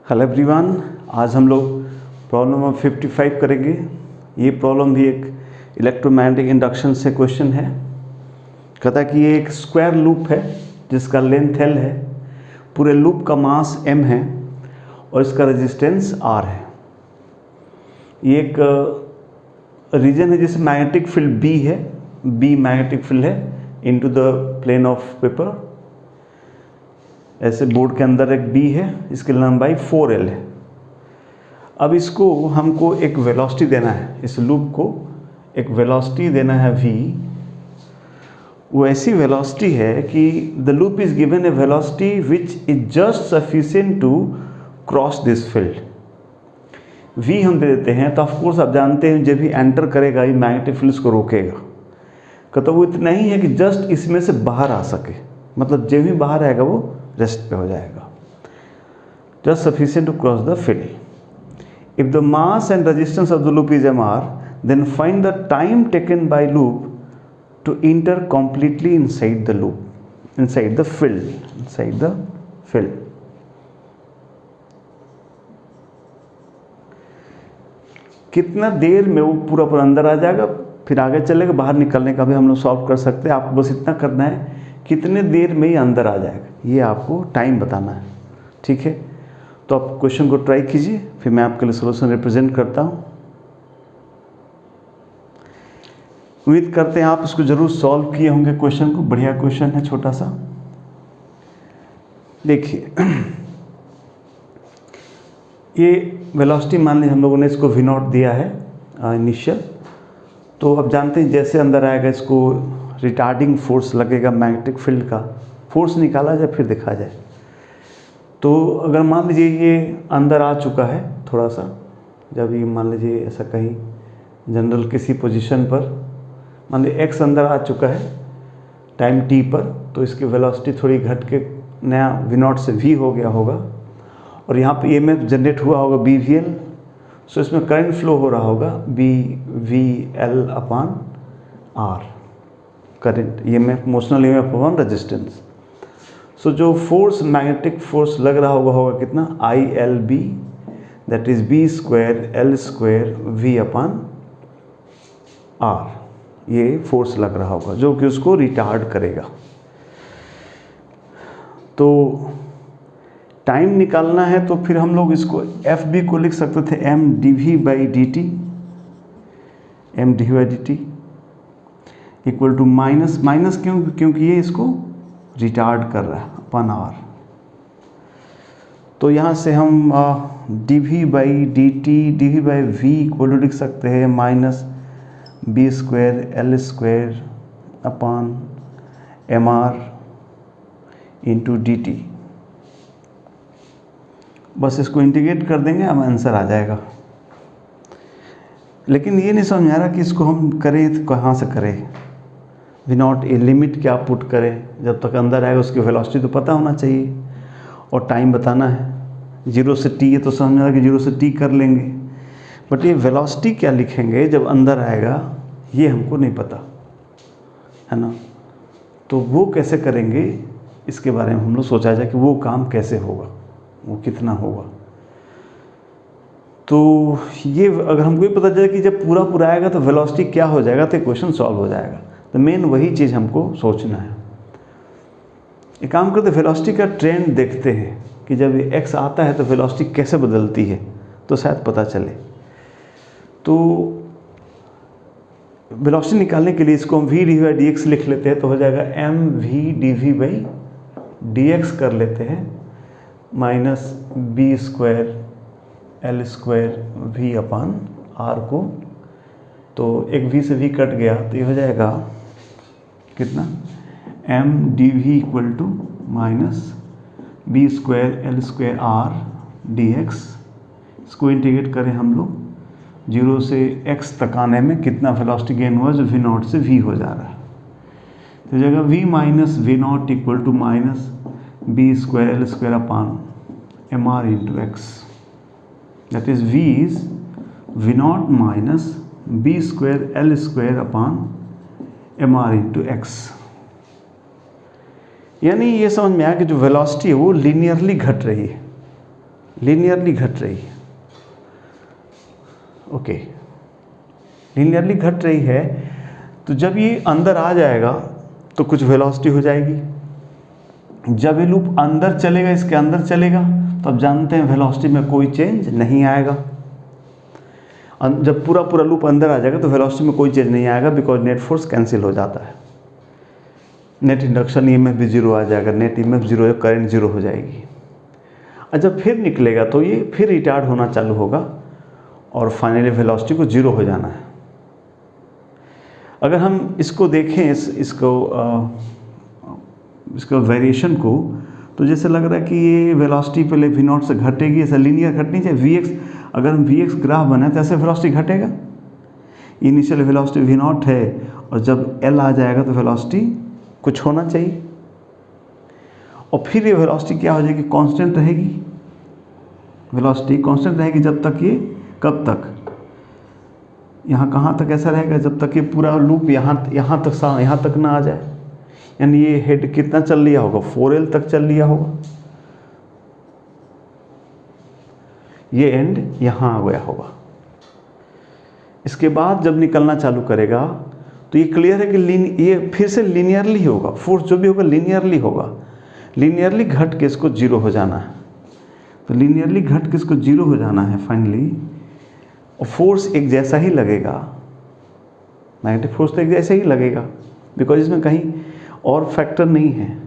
Hello everyone, आज हम लोग प्रॉब्लम नंबर 55 करेंगे। ये प्रॉब्लम भी एक इलेक्ट्रोमैग्नेटिक इंडक्शन से क्वेश्चन है। कहता है कि ये एक स्क्वायर लूप है जिसका लेंथ L है, पूरे लूप का मास m है और इसका रेजिस्टेंस R है। ये एक रीजन है जिसमें मैग्नेटिक फील्ड B है, B मैग्नेटिक फील्ड है into the plane of paper. ऐसे बोर्ड के अंदर एक B है, इसकी लंबाई 4L है। अब इसको हमको एक वेलोसिटी देना है, इस लूप को एक वेलोसिटी देना है v। वो ऐसी वेलोसिटी है कि the loop is given a velocity which is just sufficient to cross this field. v हम दे देते हैं तो ऑफकोर्स आप जानते हैं जब भी एंटर करेगा ये मैग्नेटिक फील्ड को रोकेगा। कहता वो इतना ही है कि जस्ट इसमें से बाहर आ सके, मतलब जब भी बाहर आएगा वो रेस्ट पे हो जाएगा। Just sufficient to cross the field. If the mass and resistance of the loop is mr, then find the time taken by loop to enter completely inside the loop, inside the field। कितना देर में वो पूरा अंदर आ जाएगा, फिर आगे चलेगा। बाहर निकलने का भी हम लोग सॉल्व कर सकते हैं। आपको बस इतना करना है कितने देर में ही अंदर आ जाएगा, ये आपको टाइम बताना है। ठीक है, तो आप क्वेश्चन को ट्राई कीजिए, फिर मैं आपके लिए सॉल्यूशन रिप्रेजेंट करता हूँ। उम्मीद करते हैं आप इसको जरूर सॉल्व किए होंगे क्वेश्चन को। बढ़िया क्वेश्चन है, छोटा सा। देखिए ये वेलोसिटी मान लीजिए हम लोगों ने इसको v0 दिया है इनिशियल। तो अब जानते हैं जैसे अंदर आएगा इसको रिटार्डिंग फोर्स लगेगा, मैग्नेटिक फील्ड का फोर्स निकाला जाए फिर देखा जाए। तो अगर मान लीजिए ये अंदर आ चुका है थोड़ा सा, जब ये मान लीजिए ऐसा कहीं जनरल किसी पोजीशन पर मान लीजिए x अंदर आ चुका है टाइम t पर, तो इसकी वेलोसिटी थोड़ी घट के नया v0 से v हो गया होगा और यहाँ पे EMF जनरेट हुआ होगा BVL। सो इसमें करंट फ्लो हो रहा होगा BVL upon R, current EMF, motional EMF upon resistance. So जो फोर्स मैग्नेटिक फोर्स लग रहा होगा कितना, ILB, that is B square L square V upon R। ये फोर्स लग रहा होगा जो कि उसको रिटार्ड करेगा। तो टाइम निकालना है तो फिर हम लोग इसको FB को लिख सकते थे m dv by dt equal to minus क्योंकि ये इसको रिटार्ड कर रहा है अपन R। तो यहाँ से हम dv by v equal to लिख सकते हैं minus B square L square upon mr into dt। बस इसको इंटीग्रेट कर देंगे, अब आंसर आ जाएगा। लेकिन ये नहीं समझ आ रहा कि इसको हम करें तो कहाँ से करें। v0 ए लिमिट क्या पुट करें, जब तक अंदर आएगा उसकी वेलोसिटी तो पता होना चाहिए और टाइम बताना है। 0 से t है तो समझ में आ रहा कि 0 से t कर लेंगे, बट ये वेलोसिटी क्या लिखेंगे जब अंदर आएगा ये हमको नहीं पता है ना। तो वो कैसे करेंगे इसके बारे में हम लोग सोचा जाए कि वो काम कैसे होगा, वो कितना होगा। तो ये अगर हमको ये पता चले कि जब पूरा आएगा तो वेलोसिटी क्या हो जाएगा तो क्वेश्चन सॉल्व हो जाएगा। तो मेन वही चीज़ हमको सोचना है। एक काम करते वेलोसिटी का ट्रेंड देखते हैं कि जब x आता है तो वेलोसिटी कैसे बदलती है, तो शायद पता चले। तो वेलोसिटी निकालने के लिए इसको हम v dv बाई dx लिख लेते हैं, तो हो जाएगा mv dv बाई dx कर लेते हैं minus B square L square V upon R को। तो एक V से V कट गया तो ये हो जाएगा कितना, m dv equal to minus B square L square R dx। इसको इंटीग्रेट करें हम लोग 0 से x तक आने में कितना वेलोसिटी गेन हुआ, जो v0 से v हो जा रहा है। तो जगह v minus v0 equal to minus B square L square upon mr into x, that is v is v0 minus B square L square upon mr into x। यानी ये समझ में आया कि जो वेलोसिटी है वो लीनियरली घट रही है। लीनियरली घट रही है। ओके, लीनियरली घट रही है, तो जब ये अंदर आ जाएगा तो कुछ वेलोसिटी हो जाएगी। जब ये लूप अंदर चलेगा, इसके अंदर चलेगा, तो आप जानते हैं वेलोसिटी में कोई चेंज नहीं आएगा। जब पूरा पूरा लूप अंदर आ जाएगा तो वेलोसिटी में कोई चेंज नहीं आएगा, बिकॉज नेट फोर्स कैंसिल हो जाता है। नेट इंडक्शन ईएमएफ भी जीरो आ जाएगा, नेट ईएमएफ जीरो है, करंट जीरो हो जाएगी। और जब फिर निकलेगा तो ये फिर रिटार्ड होना चालू होगा और फाइनली वेलोसिटी को जीरो हो जाना है। अगर हम इसको देखें, इसको वेरिएशन को, तो जैसे लग रहा है कि ये वेलोसिटी पहले वी नॉट से घटेगी, ऐसा लीनियर घटनी चाहिए। वी एक्स, अगर हम वी एक्स ग्राफ बनाए तो ऐसे वेलोसिटी घटेगा। इनिशियल वेलोसिटी वी नॉट है और जब एल आ जाएगा तो वेलोसिटी कुछ होना चाहिए, और फिर ये वेलोसिटी क्या हो जाएगी, कांस्टेंट रहेगी। वेलोसिटी कांस्टेंट रहेगी जब तक ये, कब तक, यहाँ कहाँ तक ऐसा रहेगा, जब तक ये पूरा लूप यहाँ तक ना आ जाए। यानी ये हेड कितना चल लिया होगा, 4L तक चल लिया होगा, ये एंड यहाँ आ गया होगा। इसके बाद जब निकलना चालू करेगा तो ये क्लियर है कि ये फिर से लीनियरली होगा, फोर्स जो भी होगा लीनियरली होगा। लीनियरली घट के इसको जीरो हो जाना है, तो लीनियरली घट के इसको जीरो हो जाना है फाइनली, और फोर्स एक जैसा ही लगेगा। मैग्नेटिक फोर्स तो एक जैसा ही लगेगा, बिकॉज इसमें कहीं और फैक्टर नहीं है।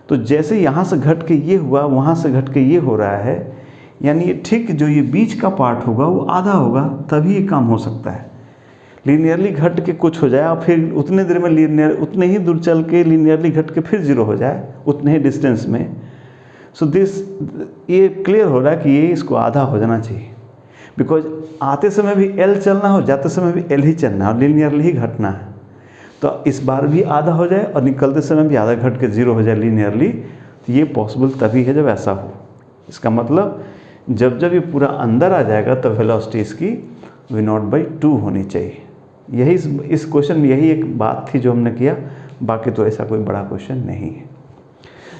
तो जैसे यहाँ से घट के ये हुआ, वहाँ से घट के ये हो रहा है, यानी ये ठीक जो ये बीच का पार्ट होगा वो आधा होगा, तभी ये काम हो सकता है। लीनियरली घट के कुछ हो जाए और फिर उतने देर में उतने ही दूर चल के लीनियरली घट के फिर जीरो हो जाए, उतने ही डिस्टेंस में। सो ये क्लियर हो रहा है कि ये इसको आधा हो जाना चाहिए, बिकॉज आते समय भी एल चलना हो, जाते समय भी एल ही चलना है और लीनियरली ही घटना है। तो इस बार भी आधा हो जाए और निकलते समय भी आधा घट के जीरो हो जाए लीनियरली, तो ये पॉसिबल तभी है जब ऐसा हो। इसका मतलब जब ये पूरा अंदर आ जाएगा तब वेलोसिटी इसकी v0/2 होनी चाहिए। यही इस क्वेश्चन में यही एक बात थी जो हमने किया, बाकी तो ऐसा कोई बड़ा क्वेश्चन नहीं है।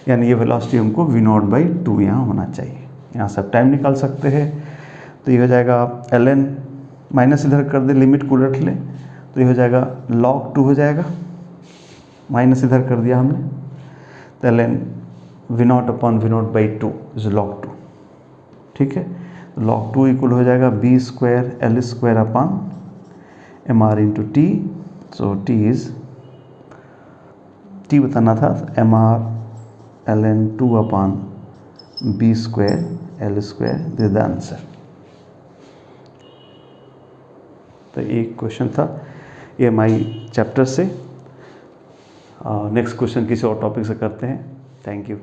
यानी ये वेलोसिटी हमको v0/2 यहाँ होना चाहिए। यहाँ सब टाइम निकाल सकते हैं, तो ये हो जाएगा ln, माइनस इधर कर दे, लिमिट को उलट ले, तो ये हो जाएगा log 2 हो जाएगा, माइनस इधर कर दिया हमने, तो ln v0/v0/2 इज log 2। ठीक है, तो log 2 इक्वल हो जाएगा b² l² mr into T. So T बताना था, mr ln 2/b² l², this the answer. तो एक क्वेश्चन था EMI चैप्टर से। नेक्स्ट क्वेश्चन किसी और टॉपिक से करते हैं। Thank you.